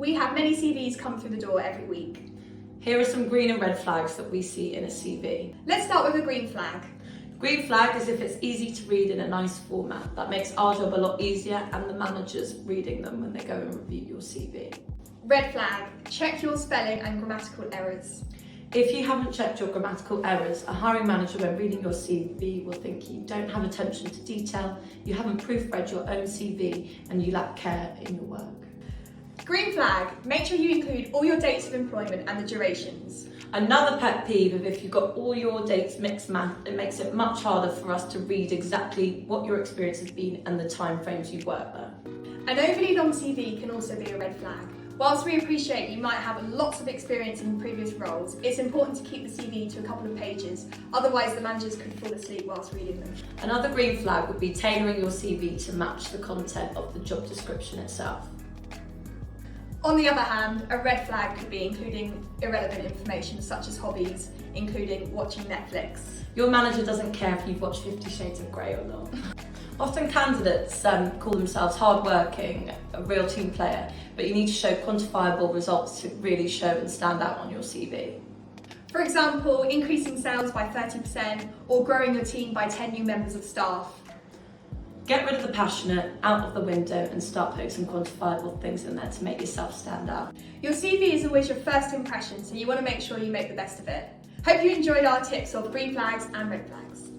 We have many CVs come through the door every week. Here are some green and red flags that we see in a CV. Let's start with a green flag. Green flag is if it's easy to read in a nice format. That makes our job a lot easier and the managers reading them when they go and review your CV. Red flag, check your spelling and grammatical errors. If you haven't checked your grammatical errors, a hiring manager when reading your CV will think you don't have attention to detail, you haven't proofread your own CV and you lack care in your work. Green flag, make sure you include all your dates of employment and the durations. Another pet peeve is if you've got all your dates mixed math, it makes it much harder for us to read exactly what your experience has been and the time frames you've worked there. An overly long CV can also be a red flag. Whilst we appreciate you might have lots of experience in previous roles, it's important to keep the CV to a couple of pages, otherwise the managers could fall asleep whilst reading them. Another green flag would be tailoring your CV to match the content of the job description itself. On the other hand, a red flag could be including irrelevant information such as hobbies, including watching Netflix. Your manager doesn't care if you've watched 50 Shades of Grey or not. Often candidates call themselves hardworking, a real team player, but you need to show quantifiable results to really show and stand out on your CV. For example, increasing sales by 30% or growing your team by 10 new members of staff. Get rid of the passionate, out of the window and start putting some quantifiable things in there to make yourself stand out. Your CV is always your first impression, so you want to make sure you make the best of it. Hope you enjoyed our tips of green flags and red flags.